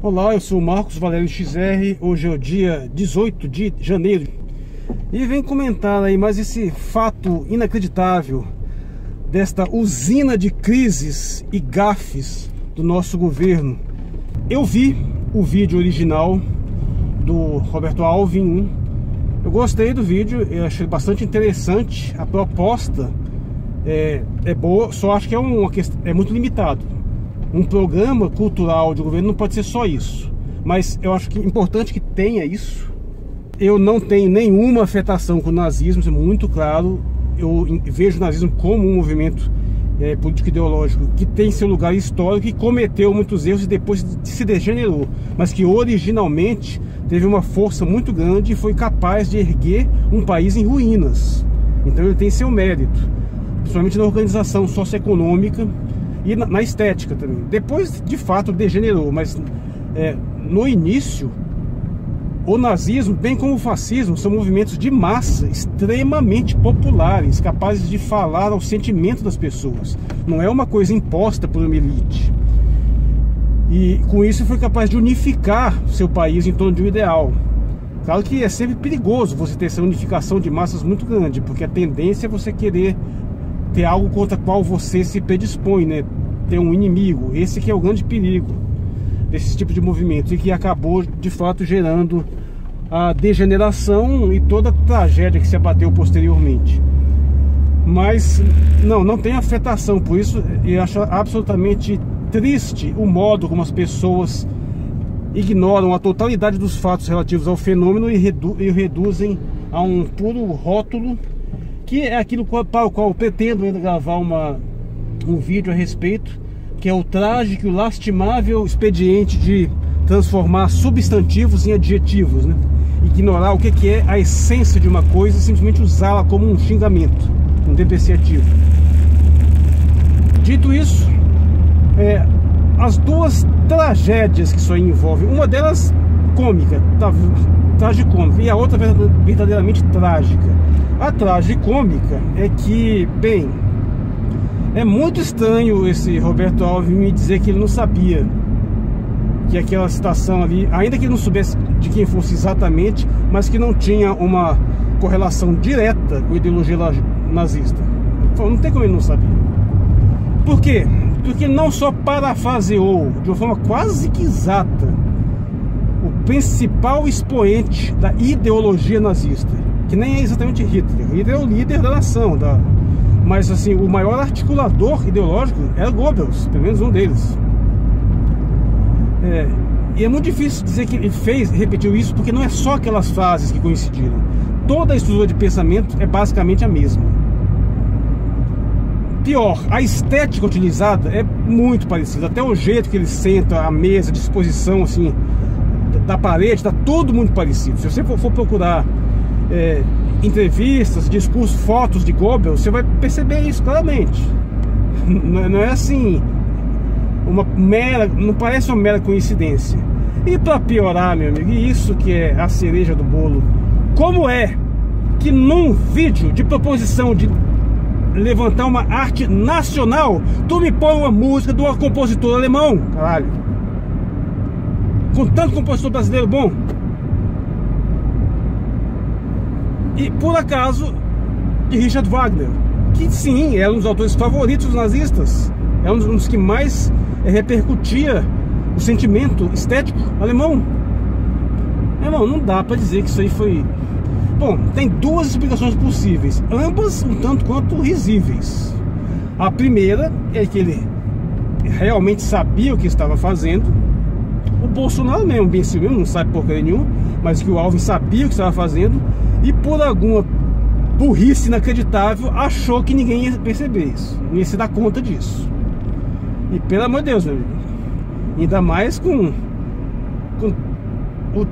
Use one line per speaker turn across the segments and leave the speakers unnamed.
Olá, eu sou o Marcos Valério XR. Hoje é o dia 18 de janeiro e venho comentar aí mais esse fato inacreditável desta usina de crises e gafes do nosso governo. Eu vi o vídeo original do Roberto Alvim. Eu gostei do vídeo, eu achei bastante interessante. A proposta é boa, só acho que é muito limitado. Um programa cultural de governo não pode ser só isso, mas eu acho que é importante que tenha isso. Eu não tenho nenhuma afetação com o nazismo, isso é muito claro. Eu vejo o nazismo como um movimento político-ideológico que tem seu lugar histórico e cometeu muitos erros e depois se degenerou, mas que originalmente teve uma força muito grande e foi capaz de erguer um país em ruínas. Então ele tem seu mérito, principalmente na organização socioeconômica e na estética também. Depois de fato degenerou, mas no início o nazismo, bem como o fascismo, são movimentos de massa extremamente populares, capazes de falar ao sentimento das pessoas. Não é uma coisa imposta por uma elite. E com isso foi capaz de unificar seu país em torno de um ideal. Claro que é sempre perigoso você ter essa unificação de massas muito grande, porque a tendência é você querer ter algo contra o qual você se predispõe, né? Ter um inimigo. Esse que é o grande perigo desse tipo de movimento, e que acabou de fato gerando a degeneração e toda a tragédia que se abateu posteriormente. Mas não tem afetação. Por isso eu acho absolutamente triste o modo como as pessoas ignoram a totalidade dos fatos relativos ao fenômeno e reduzem a um puro rótulo, que é aquilo para o qual eu pretendo ainda gravar um vídeo a respeito, que é o trágico e lastimável expediente de transformar substantivos em adjetivos, né? Ignorar o que é a essência de uma coisa e simplesmente usá-la como um xingamento, um depreciativo. Dito isso, as duas tragédias que isso aí envolve, uma delas cômica, tragicômica, e a outra verdadeiramente trágica. A tragicômica é que, bem, é muito estranho esse Roberto Alvim me dizer que ele não sabia que aquela citação ali, ainda que ele não soubesse de quem fosse exatamente, mas que não tinha uma correlação direta com a ideologia nazista. Não tem como ele não saber. Por quê? Porque ele não só parafraseou de uma forma quase que exata o principal expoente da ideologia nazista, que nem é exatamente Hitler. Hitler é o líder da nação, mas assim, o maior articulador ideológico era Goebbels, pelo menos um deles. E é muito difícil dizer que ele repetiu isso, porque não é só aquelas frases que coincidiram. Toda a estrutura de pensamento é basicamente a mesma. Pior, a estética utilizada é muito parecida. Até o jeito que ele senta, a mesa, a disposição assim, da parede, está tudo muito parecido. Se você for procurar entrevistas, discursos, fotos de Goebbels, você vai perceber isso claramente. Não é assim não parece uma mera coincidência. E para piorar, meu amigo, e isso que é a cereja do bolo, como é que num vídeo de proposição de levantar uma arte nacional, tu me põe uma música de um compositor alemão, caralho, com tanto compositor brasileiro bom? E por acaso de Richard Wagner, que sim, é um dos autores favoritos dos nazistas, é um dos que mais repercutia o sentimento estético alemão. Irmão, não dá pra dizer que isso aí foi... Bom, tem duas explicações possíveis, ambas um tanto quanto risíveis. A primeira é que ele realmente sabia o que estava fazendo. O Bolsonaro mesmo, bem assim mesmo, não sabe porcaria nenhuma, mas que o Alvim sabia o que estava fazendo e por alguma burrice inacreditável achou que ninguém ia perceber isso, não ia se dar conta disso. E pelo amor de Deus, meu amigo, ainda mais com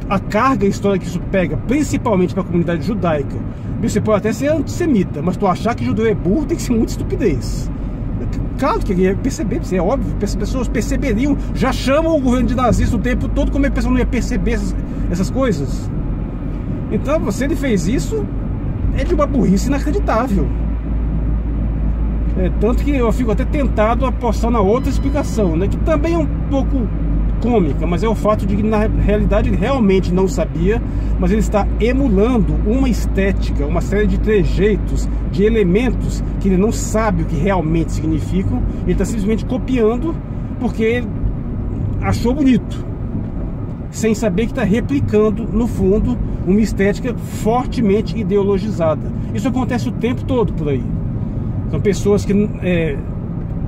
a carga histórica que isso pega, principalmente para a comunidade judaica. Você pode até ser antissemita, mas tu achar que judeu é burro tem que ser muita estupidez. Claro que ia perceber, é óbvio, as pessoas perceberiam, já chamam o governo de nazista o tempo todo, como a pessoa não ia perceber essas coisas. Então, se ele fez isso, é de uma burrice inacreditável. Tanto que eu fico até tentado a apostar na outra explicação, né, que também é um pouco cômica, mas é o fato de que na realidade ele realmente não sabia, mas ele está emulando uma estética, uma série de trejeitos, de elementos que ele não sabe o que realmente significam. Ele está simplesmente copiando porque ele achou bonito, sem saber que está replicando, no fundo, uma estética fortemente ideologizada. Isso acontece o tempo todo por aí. São pessoas que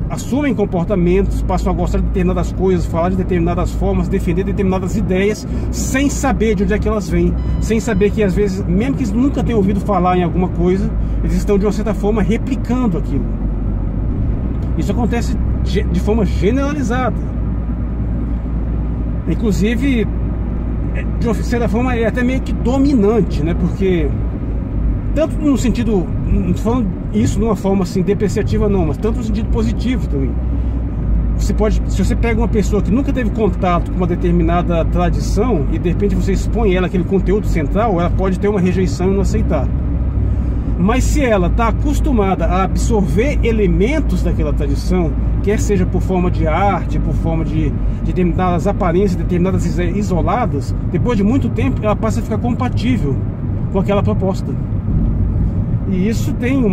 assumem comportamentos, passam a gostar de determinadas coisas, falar de determinadas formas, defender determinadas ideias, sem saber de onde é que elas vêm, sem saber que às vezes, mesmo que eles nunca tenham ouvido falar em alguma coisa, eles estão de uma certa forma replicando aquilo. Isso acontece de forma generalizada. Inclusive, de uma certa forma, é até meio que dominante, né? Porque, tanto no sentido, não estou falando isso de uma forma assim depreciativa não, mas tanto no sentido positivo também. Você pode, se você pega uma pessoa que nunca teve contato com uma determinada tradição e de repente você expõe ela aquele conteúdo central, ela pode ter uma rejeição e não aceitar. Mas se ela está acostumada a absorver elementos daquela tradição, quer seja por forma de arte, por forma de determinadas aparências, determinadas isoladas, depois de muito tempo ela passa a ficar compatível com aquela proposta. E isso tem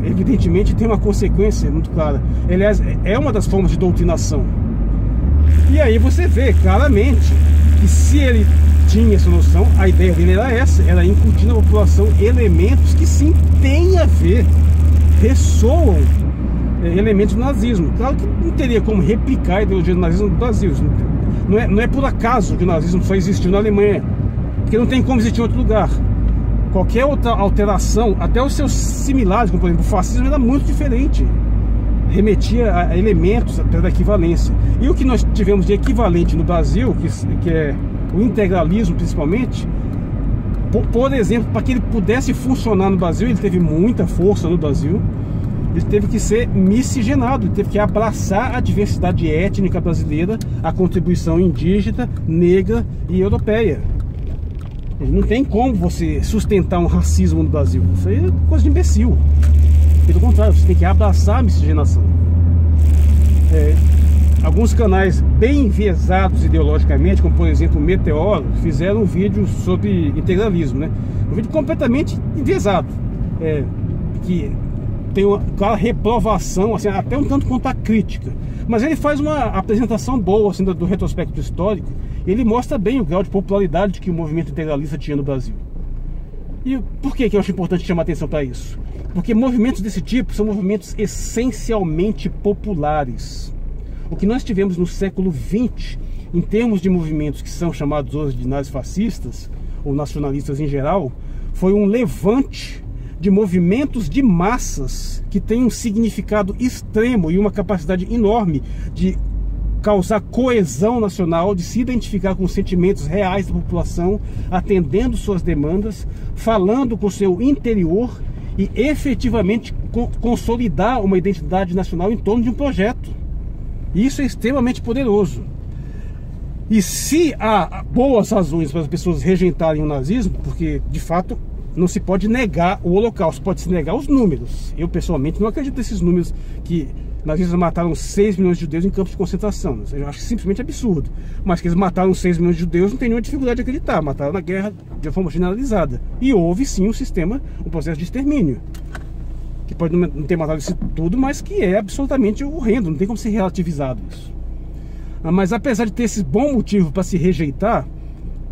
evidentemente tem uma consequência muito clara. Aliás, é uma das formas de doutrinação. E aí você vê claramente que se ele tinha essa noção, a ideia dele era essa, era incutir na população elementos que sim têm a ver, ressoam elementos do nazismo. Claro que não teria como replicar a ideologia do nazismo no Brasil. Não é por acaso que o nazismo só existiu na Alemanha, porque não tem como existir em outro lugar. Qualquer outra alteração, até os seus similares, como por exemplo o fascismo, era muito diferente, remetia a elementos até da equivalência. E o que nós tivemos de equivalente no Brasil, que é o integralismo principalmente, por exemplo, para que ele pudesse funcionar no Brasil, ele teve muita força no Brasil, ele teve que ser miscigenado, ele teve que abraçar a diversidade étnica brasileira, a contribuição indígena, negra e europeia. Não tem como você sustentar um racismo no Brasil, isso aí é coisa de imbecil. Pelo contrário, você tem que abraçar a miscigenação. Alguns canais bem enviesados ideologicamente, como por exemplo o Meteoro, fizeram um vídeo sobre integralismo, né? Um vídeo completamente enviesado, que tem uma clara reprovação, assim, até um tanto quanto a crítica. Mas ele faz uma apresentação boa assim, do retrospecto histórico. Ele mostra bem o grau de popularidade que o movimento integralista tinha no Brasil. E por que eu acho importante chamar atenção para isso? Porque movimentos desse tipo são movimentos essencialmente populares. O que nós tivemos no século XX, em termos de movimentos que são chamados hoje de nazifascistas, ou nacionalistas em geral, foi um levante de movimentos de massas que tem um significado extremo e uma capacidade enorme de causar coesão nacional, de se identificar com os sentimentos reais da população, atendendo suas demandas, falando com o seu interior e efetivamente consolidar uma identidade nacional em torno de um projeto. Isso é extremamente poderoso. E se há boas razões para as pessoas rejeitarem o nazismo, porque de fato não se pode negar o Holocausto, pode-se negar os números. Eu pessoalmente não acredito nesses números que nazistas mataram 6 milhões de judeus em campos de concentração. Eu acho simplesmente absurdo. Mas que eles mataram 6 milhões de judeus não tem nenhuma dificuldade de acreditar. Mataram na guerra de forma generalizada. E houve sim um processo de extermínio. Que pode não ter matado isso tudo, mas que é absolutamente horrendo. Não tem como ser relativizado isso. Mas apesar de ter esse bom motivo para se rejeitar,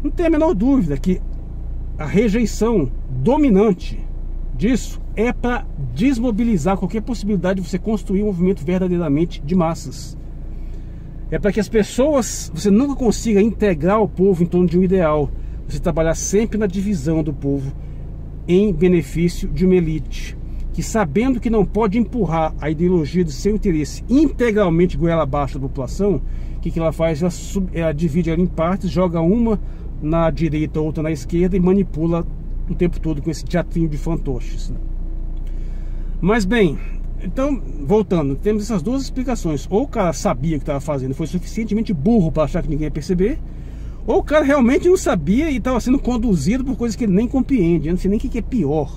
não tem a menor dúvida que a rejeição dominante disso é para desmobilizar qualquer possibilidade de você construir um movimento verdadeiramente de massas. É para que as pessoas, você nunca consiga integrar o povo em torno de um ideal. Você trabalhar sempre na divisão do povo em benefício de uma elite que, sabendo que não pode empurrar a ideologia de seu interesse integralmente goela abaixo da população, o que ela faz? Ela divide ela em partes, joga uma na direita, outra na esquerda e manipula o tempo todo com esse teatrinho de fantoches. Mas bem, então, voltando, temos essas duas explicações. Ou o cara sabia o que estava fazendo, foi suficientemente burro para achar que ninguém ia perceber, ou o cara realmente não sabia e estava sendo conduzido por coisas que ele nem compreende. Eu não sei nem o que é pior.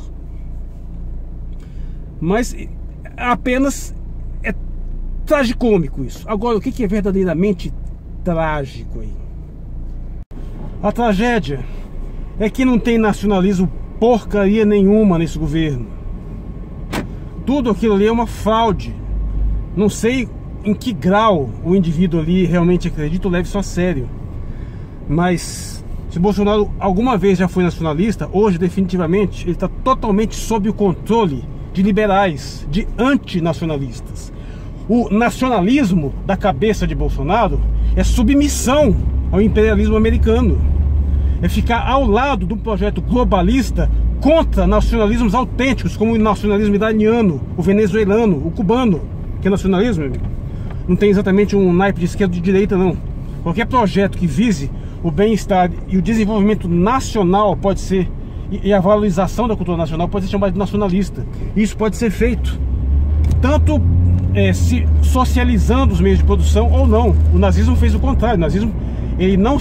Mas apenas é tragicômico isso. Agora, o que é verdadeiramente trágico aí. A tragédia é que não tem nacionalismo porcaria nenhuma nesse governo. Tudo aquilo ali é uma fraude. Não sei em que grau o indivíduo ali realmente acredita ou leva isso a sério. Mas se Bolsonaro alguma vez já foi nacionalista, hoje definitivamente ele está totalmente sob o controle de liberais, de antinacionalistas. O nacionalismo da cabeça de Bolsonaro é submissão ao imperialismo americano. É ficar ao lado do projeto globalista contra nacionalismos autênticos, como o nacionalismo iraniano, o venezuelano, o cubano, que é nacionalismo, amigo. Não tem exatamente um naipe de esquerda ou de direita, não. Qualquer projeto que vise o bem-estar e o desenvolvimento nacional pode ser, e a valorização da cultura nacional pode ser chamado de nacionalista. Isso pode ser feito tanto se socializando os meios de produção ou não. O nazismo fez o contrário. O nazismo, ele não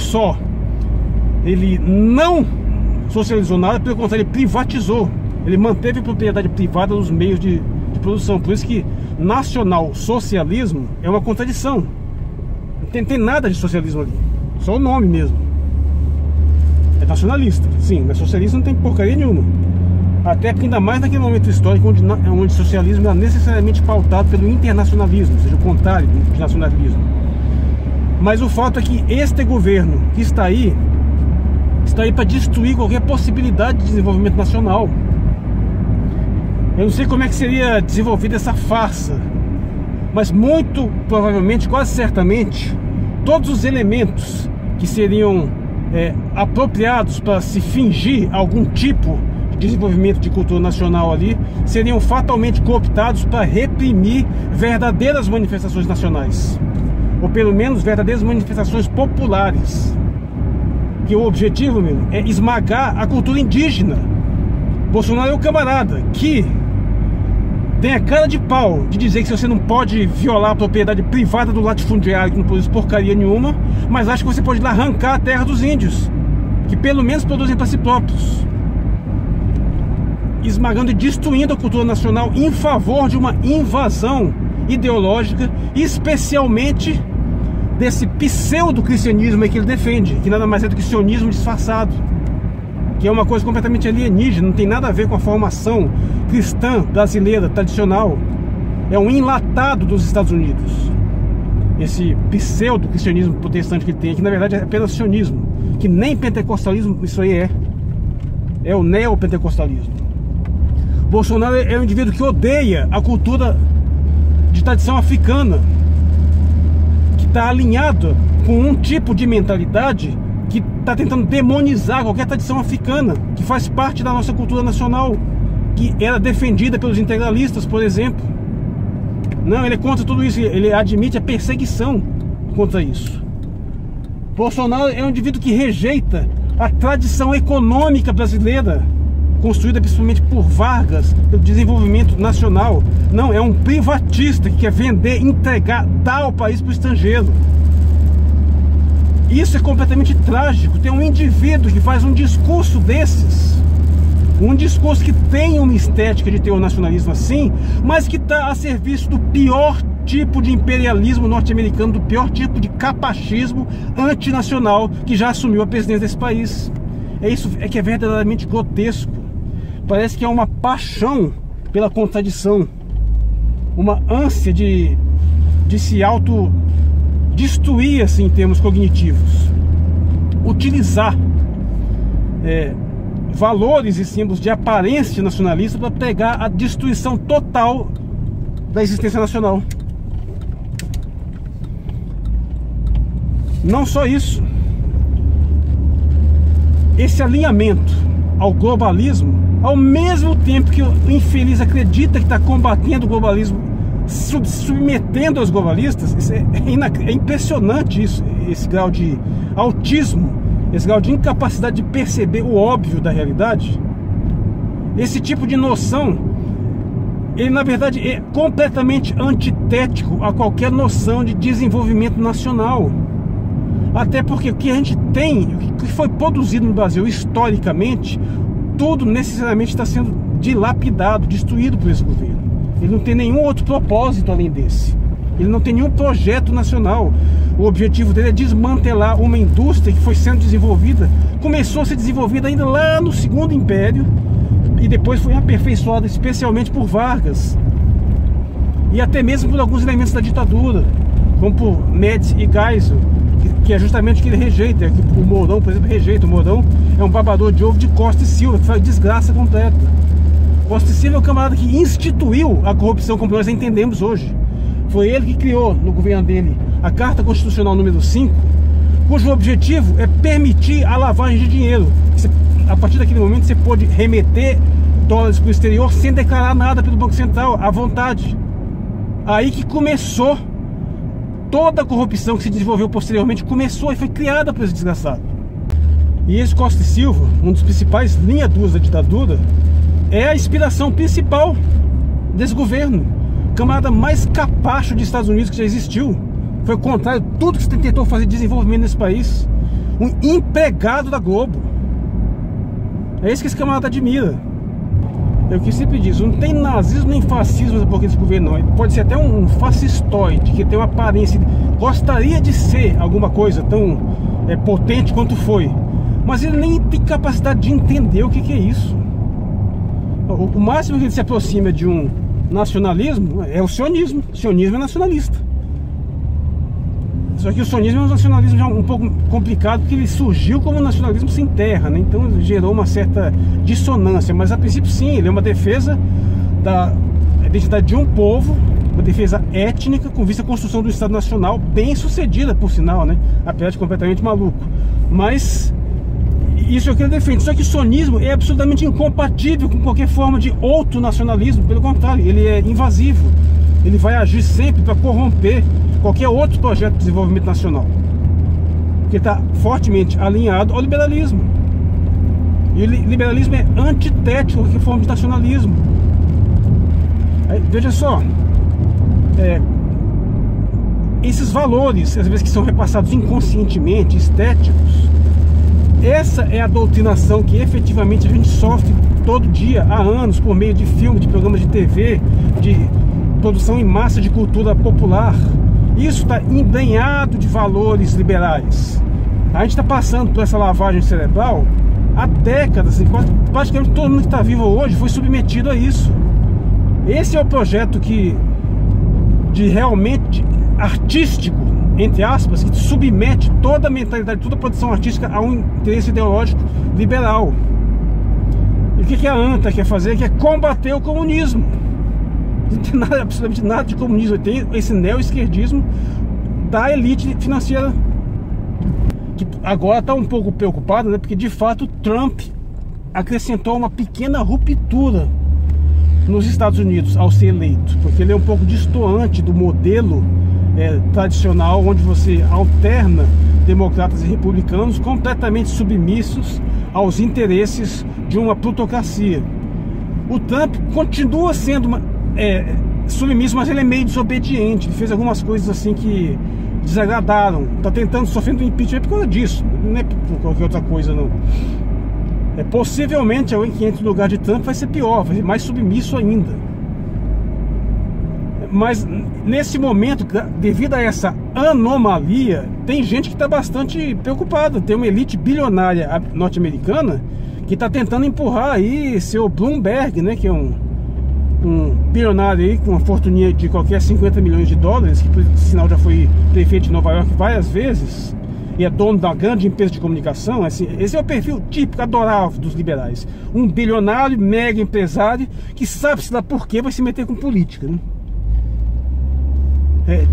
socializou nada, pelo contrário, ele privatizou. Ele manteve a propriedade privada dos meios de produção. Por isso que nacional-socialismo é uma contradição. Não tem nada de socialismo ali, só o nome mesmo. É nacionalista, sim, mas socialista não tem porcaria nenhuma. Até porque ainda mais naquele momento histórico onde o socialismo era necessariamente pautado pelo internacionalismo, ou seja, o contrário de nacionalismo. Mas o fato é que este governo que está aí para destruir qualquer possibilidade de desenvolvimento nacional. Eu não sei como é que seria desenvolvida essa farsa, mas muito provavelmente, quase certamente, todos os elementos que seriam apropriados para se fingir algum tipo de desenvolvimento de cultura nacional ali, seriam fatalmente cooptados para reprimir verdadeiras manifestações nacionais, ou pelo menos verdadeiras manifestações populares, que o objetivo mesmo é esmagar a cultura indígena. Bolsonaro é o camarada que tem a cara de pau de dizer que você não pode violar a propriedade privada do latifundiário, que não produz porcaria nenhuma, mas acha que você pode ir lá arrancar a terra dos índios, que pelo menos produzem para si próprios, esmagando e destruindo a cultura nacional em favor de uma invasão ideológica, especialmente desse pseudo-cristianismo que ele defende, que nada mais é do que sionismo disfarçado, que é uma coisa completamente alienígena, não tem nada a ver com a formação cristã brasileira tradicional. É um enlatado dos Estados Unidos, esse pseudo-cristianismo protestante que ele tem, que na verdade é apenas sionismo, que nem pentecostalismo isso aí é o neopentecostalismo. Bolsonaro é um indivíduo que odeia a cultura de tradição africana, que está alinhado com um tipo de mentalidade que está tentando demonizar qualquer tradição africana que faz parte da nossa cultura nacional, que era defendida pelos integralistas, por exemplo. Não, ele é contra tudo isso, ele admite a perseguição contra isso. Bolsonaro é um indivíduo que rejeita a tradição econômica brasileira, construída principalmente por Vargas, pelo desenvolvimento nacional. Não, é um privatista que quer vender, entregar, dar o país para o estrangeiro. Isso é completamente trágico. Tem um indivíduo que faz um discurso desses, um discurso que tem uma estética de teor nacionalismo assim, mas que está a serviço do pior tipo de imperialismo norte-americano, do pior tipo de capachismo antinacional que já assumiu a presidência desse país. Isso é que é verdadeiramente grotesco. Parece que é uma paixão pela contradição, uma ânsia de se autodestruir assim, em termos cognitivos, utilizar valores e símbolos de aparência nacionalista para pregar a destruição total da existência nacional. Não só isso, esse alinhamento ao globalismo, ao mesmo tempo que o infeliz acredita que está combatendo o globalismo, submetendo aos globalistas, é impressionante isso, esse grau de autismo, esse grau de incapacidade de perceber o óbvio da realidade. Esse tipo de noção, ele na verdade é completamente antitético a qualquer noção de desenvolvimento nacional. Até porque o que a gente tem, o que foi produzido no Brasil historicamente, tudo necessariamente está sendo dilapidado, destruído por esse governo. Ele não tem nenhum outro propósito além desse. Ele não tem nenhum projeto nacional. O objetivo dele é desmantelar uma indústria que foi sendo desenvolvida, começou a ser desenvolvida ainda lá no Segundo Império e depois foi aperfeiçoada especialmente por Vargas e até mesmo por alguns elementos da ditadura, como por Médici e Geisel, que é justamente o que ele rejeita. O Mourão, por exemplo, rejeita. O Mourão é um babador de ovo de Costa e Silva, que faz desgraça completa. Costa e Silva é o camarada que instituiu a corrupção como nós a entendemos hoje. Foi ele que criou, no governo dele, a Carta Constitucional número 5, cujo objetivo é permitir a lavagem de dinheiro. A partir daquele momento você pode remeter dólares para o exterior sem declarar nada pelo Banco Central, à vontade. Aí que começou toda a corrupção que se desenvolveu posteriormente, começou e foi criada por esse desgraçado. E esse Costa e Silva, um dos principais linha-duras da ditadura, é a inspiração principal desse governo. O camarada mais capacho dos Estados Unidos que já existiu. Foi o contrário de tudo que você tentou fazer de desenvolvimento nesse país. Um empregado da Globo. É isso que esse camarada admira. É o que sempre diz, não tem nazismo nem fascismo nessa porcaria desse governo não. Ele pode ser até um fascistoide, que tem uma aparência, gostaria de ser alguma coisa tão potente quanto foi, mas ele nem tem capacidade de entender o que é isso. O máximo que ele se aproxima de um nacionalismo é o sionismo. O sionismo é nacionalista. Só que o sionismo é um nacionalismo já um pouco complicado, porque ele surgiu como um nacionalismo sem terra, né? Então gerou uma certa dissonância. Mas a princípio sim, ele é uma defesa da identidade de um povo, uma defesa étnica com vista à construção do Estado Nacional, bem sucedida por sinal, né? Apesar de completamente maluco. Mas isso é o que ele defende. Só que o sionismo é absolutamente incompatível com qualquer forma de outro nacionalismo. Pelo contrário, ele é invasivo. Ele vai agir sempre para corromper qualquer outro projeto de desenvolvimento nacional, porque está fortemente alinhado ao liberalismo. E o liberalismo é antitético a qualquer forma de nacionalismo. Aí, veja só, esses valores, às vezes que são repassados inconscientemente, estéticos, essa é a doutrinação que efetivamente a gente sofre todo dia, há anos, por meio de filmes, de programas de TV, de produção em massa de cultura popular. Isso está embrenhado de valores liberais. A gente está passando por essa lavagem cerebral há décadas. Praticamente todo mundo que está vivo hoje foi submetido a isso. Esse é o projeto de realmente artístico, entre aspas, que submete toda a mentalidade, toda a produção artística a um interesse ideológico liberal. E o que a ANTA quer fazer? Quer combater o comunismo. Não tem nada, absolutamente nada de comunismo. Tem esse neo-esquerdismo da elite financeira, que agora está um pouco preocupado, né? Porque de fato Trump acrescentou uma pequena ruptura nos Estados Unidos ao ser eleito, porque ele é um pouco destoante do modelo tradicional, onde você alterna democratas e republicanos completamente submissos aos interesses de uma plutocracia. O Trump continua sendo submisso, mas ele é meio desobediente. Ele fez algumas coisas assim que desagradaram. Está tentando, sofrendo impeachment por causa disso, não é por qualquer outra coisa não. Possivelmente alguém que entre no lugar de Trump vai ser pior, vai ser mais submisso ainda. Mas nesse momento, devido a essa anomalia, tem gente que está bastante preocupada. Tem uma elite bilionária norte-americana que está tentando empurrar aí seu Bloomberg, né, que é um bilionário aí com uma fortuninha de qualquer 50 milhões de dólares, que por sinal já foi prefeito de Nova York várias vezes e é dono da grande empresa de comunicação. Assim, esse é o perfil típico, adorável dos liberais. Um bilionário, mega empresário que sabe-se lá por que vai se meter com política, né?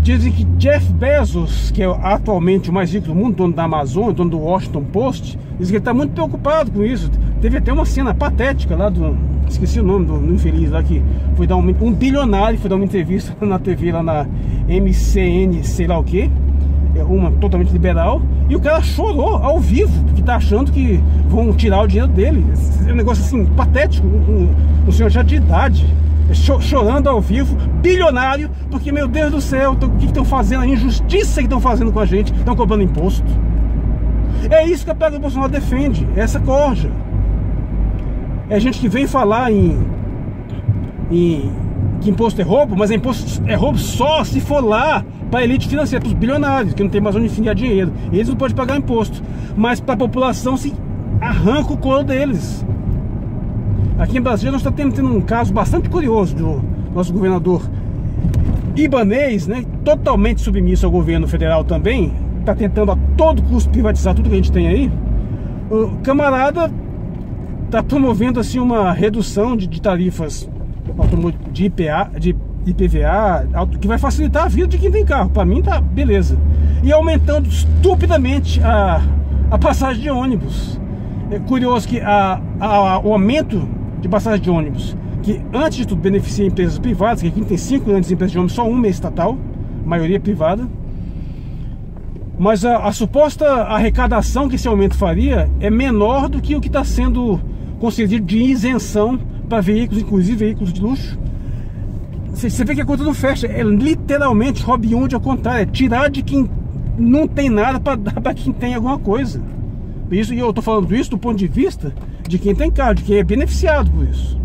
Dizem que Jeff Bezos, que é atualmente o mais rico do mundo, dono da Amazon, dono do Washington Post, diz que ele está muito preocupado com isso. Teve até uma cena patética lá do... esqueci o nome do infeliz lá, que foi dar um bilionário foi dar uma entrevista na TV, lá na MCN, sei lá o que, uma totalmente liberal, e o cara chorou ao vivo, porque tá achando que vão tirar o dinheiro dele. É um negócio assim, patético. Um senhor já de idade chorando ao vivo, bilionário, porque, meu Deus do céu, o que estão fazendo? A injustiça que estão fazendo com a gente, estão cobrando imposto. É isso que a plaga do Bolsonaro defende, essa corja. É gente que vem falar em que imposto é roubo, mas imposto é roubo só se for lá para a elite financeira, para os bilionários, que não tem mais onde enfiar dinheiro. Eles não podem pagar imposto, mas para a população se arranca o couro deles. Aqui em Brasília nós estamos tendo um caso bastante curioso do nosso governador Ibanez, né, totalmente submisso ao governo federal também, está tentando a todo custo privatizar tudo que a gente tem aí. O camarada está promovendo assim uma redução de tarifas de IPVA, que vai facilitar a vida de quem tem carro. Para mim tá beleza. E aumentando estupidamente a passagem de ônibus. É curioso que o aumento de passagem de ônibus, que antes de tudo beneficia empresas privadas, que aqui tem 5 grandes empresas de ônibus, só uma é estatal, a maioria é privada. Mas a suposta arrecadação que esse aumento faria é menor do que o que está sendo concedido de isenção para veículos, inclusive veículos de luxo. Você vê que a conta não fecha. É literalmente Robin Hood ao contrário. É tirar de quem não tem nada para dar para quem tem alguma coisa. Isso, e eu estou falando isso do ponto de vista de quem tem carro, de quem é beneficiado por isso.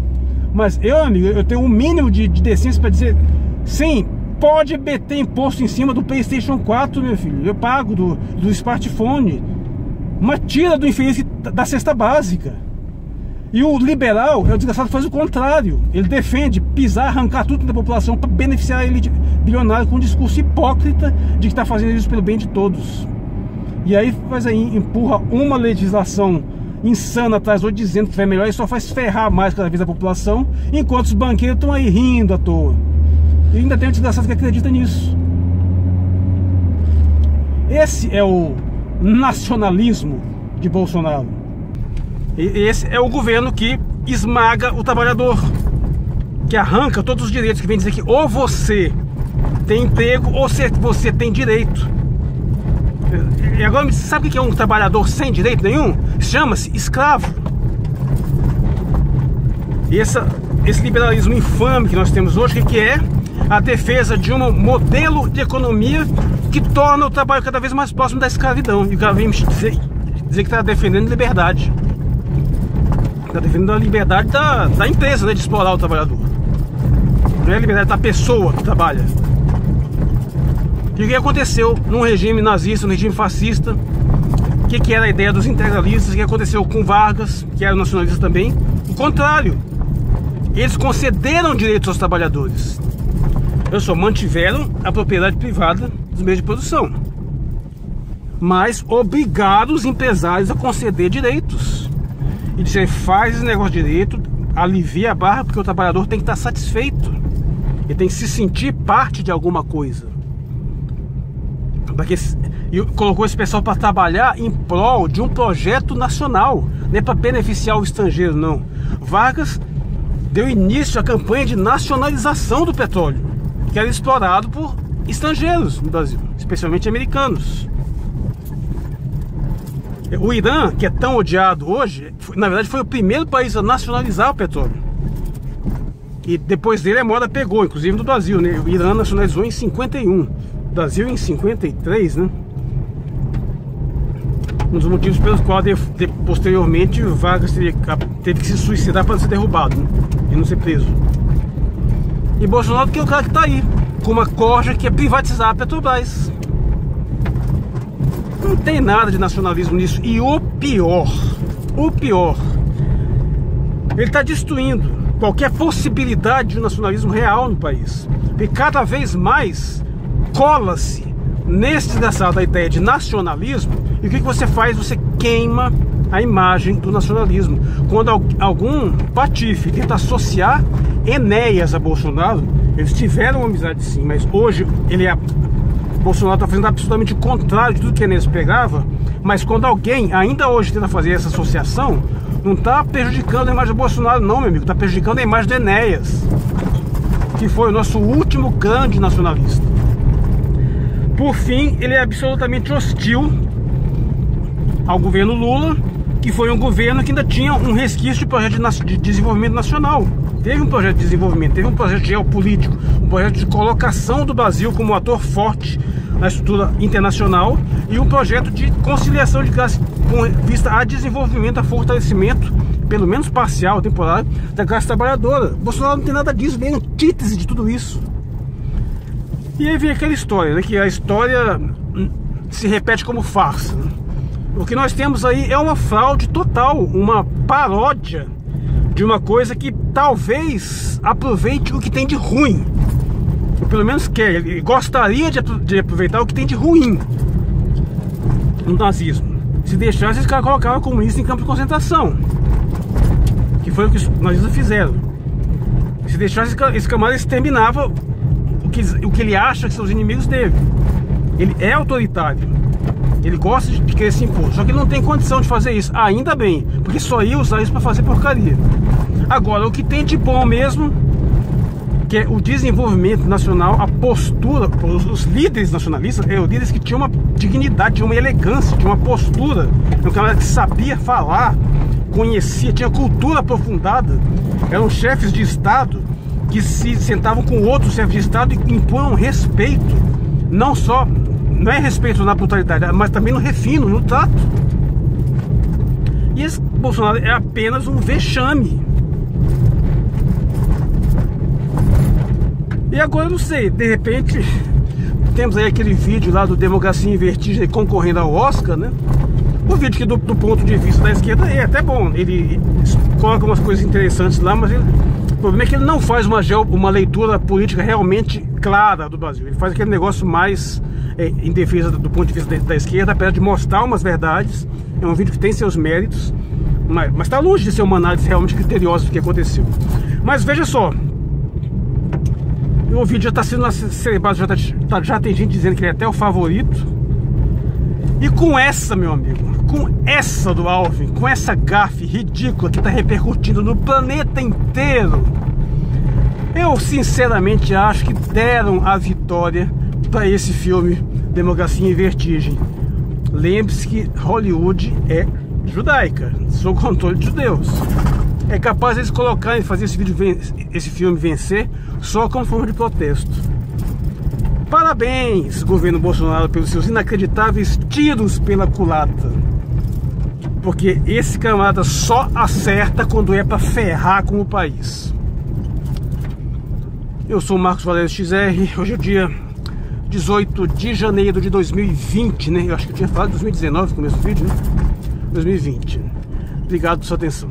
Mas eu, amigo, eu tenho um mínimo de decência para dizer: sim, pode meter imposto em cima do PlayStation 4, meu filho. Eu pago do smartphone. Mas tira do infeliz da cesta básica. E o liberal, o desgraçado, faz o contrário. Ele defende pisar, arrancar tudo da população para beneficiar a elite bilionária com um discurso hipócrita de que está fazendo isso pelo bem de todos. E aí empurra uma legislação insana atrás, ou dizendo que vai melhor, e só faz ferrar mais cada vez a população, enquanto os banqueiros estão aí rindo à toa. E ainda tem um desgraçado que acredita nisso. Esse é o nacionalismo de Bolsonaro. Esse é o governo que esmaga o trabalhador, que arranca todos os direitos, que vem dizer que ou você tem emprego ou você tem direito. E agora, sabe o que é um trabalhador sem direito nenhum? Chama-se escravo. E esse liberalismo infame que nós temos hoje, que é a defesa de um modelo de economia que torna o trabalho cada vez mais próximo da escravidão. E o cara vem me dizer que está defendendo liberdade. Está defendendo a liberdade da empresa, né, de explorar o trabalhador. Não é a liberdade da pessoa que trabalha. E o que aconteceu num regime nazista, num regime fascista? O que era a ideia dos integralistas? O que aconteceu com Vargas, que era nacionalista também? O contrário. Eles concederam direitos aos trabalhadores. Eles só mantiveram a propriedade privada dos meios de produção, mas obrigaram os empresários a conceder direitos. E disseram: faz esse negócio de direito, alivia a barra, porque o trabalhador tem que estar satisfeito. Ele tem que se sentir parte de alguma coisa. E colocou esse pessoal para trabalhar em prol de um projeto nacional, não é para beneficiar o estrangeiro, não. Vargas deu início à campanha de nacionalização do petróleo, que era explorado por estrangeiros no Brasil, especialmente americanos. O Irã, que é tão odiado hoje, na verdade foi o primeiro país a nacionalizar o petróleo. E depois dele a moda pegou, inclusive no Brasil, né? O Irã nacionalizou em 51, o Brasil em 53, né? Um dos motivos pelos quais posteriormente Vargas teve que se suicidar para não ser derrubado, né? E não ser preso. E Bolsonaro, que é o cara que está aí com uma corja que é privatizar a Petrobras. Não tem nada de nacionalismo nisso. E o pior, ele está destruindo qualquer possibilidade de um nacionalismo real no país. E cada vez mais cola-se nesse desgraçado a ideia de nacionalismo. E o que você faz? Você queima a imagem do nacionalismo. Quando algum patife tenta associar Enéas a Bolsonaro, eles tiveram uma amizade sim, mas hoje Bolsonaro está fazendo absolutamente o contrário de tudo que Enéas pegava. Mas quando alguém ainda hoje tenta fazer essa associação, não está prejudicando a imagem do Bolsonaro não, meu amigo, está prejudicando a imagem do Enéas, que foi o nosso último grande nacionalista. Por fim, ele é absolutamente hostil ao governo Lula, que foi um governo que ainda tinha um resquício de projeto de desenvolvimento nacional. Teve um projeto de desenvolvimento, teve um projeto geopolítico, um projeto de colocação do Brasil como um ator forte na estrutura internacional e um projeto de conciliação de classe com vista a desenvolvimento, a fortalecimento pelo menos parcial, temporário, da classe trabalhadora. Bolsonaro não tem nada disso, nem antítese de tudo isso. E aí vem aquela história, né, que a história se repete como farsa. O que nós temos aí é uma fraude total, uma paródia de uma coisa que talvez aproveite o que tem de ruim. Ou pelo menos quer, ele gostaria de aproveitar o que tem de ruim no nazismo. Se deixasse, esses caras colocavam o comunista em campo de concentração, que foi o que os nazistas fizeram. Se deixasse, esse camarada exterminava o que ele acha que são os inimigos dele. Ele é autoritário, ele gosta de querer se impor, só que ele não tem condição de fazer isso. Ainda bem, porque só ia usar isso para fazer porcaria. Agora, o que tem de bom mesmo, que é o desenvolvimento nacional, a postura, os líderes nacionalistas, líderes que tinham uma dignidade, tinham uma elegância, tinham uma postura, um cara que sabia falar, conhecia, tinha cultura aprofundada, eram chefes de Estado que se sentavam com outros chefes de Estado e impunham respeito, não é respeito na brutalidade, mas também no refino, no trato. E esse Bolsonaro é apenas um vexame. E agora eu não sei, de repente temos aí aquele vídeo lá do Democracia em Vertigem concorrendo ao Oscar, né? O vídeo que do ponto de vista da esquerda é até bom, ele coloca umas coisas interessantes lá, mas o problema é que ele não faz uma leitura política realmente clara do Brasil. Ele faz aquele negócio mais em defesa do ponto de vista da esquerda, apesar de mostrar umas verdades. É um vídeo que tem seus méritos, mas está longe de ser uma análise realmente criteriosa do que aconteceu. Mas veja só, o vídeo já está sendo celebrado, já tem gente dizendo que ele é até o favorito. E com essa, meu amigo, com essa do Alvin, com essa gafe ridícula que está repercutindo no planeta inteiro, eu sinceramente acho que deram a vitória para esse filme Democracia em Vertigem. Lembre-se que Hollywood é judaica, sob controle de judeus. É capaz de eles colocarem, fazer esse filme vencer só como forma de protesto. Parabéns, governo Bolsonaro, pelos seus inacreditáveis tiros pela culatra. Porque esse camarada só acerta quando é para ferrar com o país. Eu sou o Marcos Valério XR, hoje é o dia 18 de janeiro de 2020, né? Eu acho que eu tinha falado 2019 no começo do vídeo, né? 2020. Obrigado por sua atenção.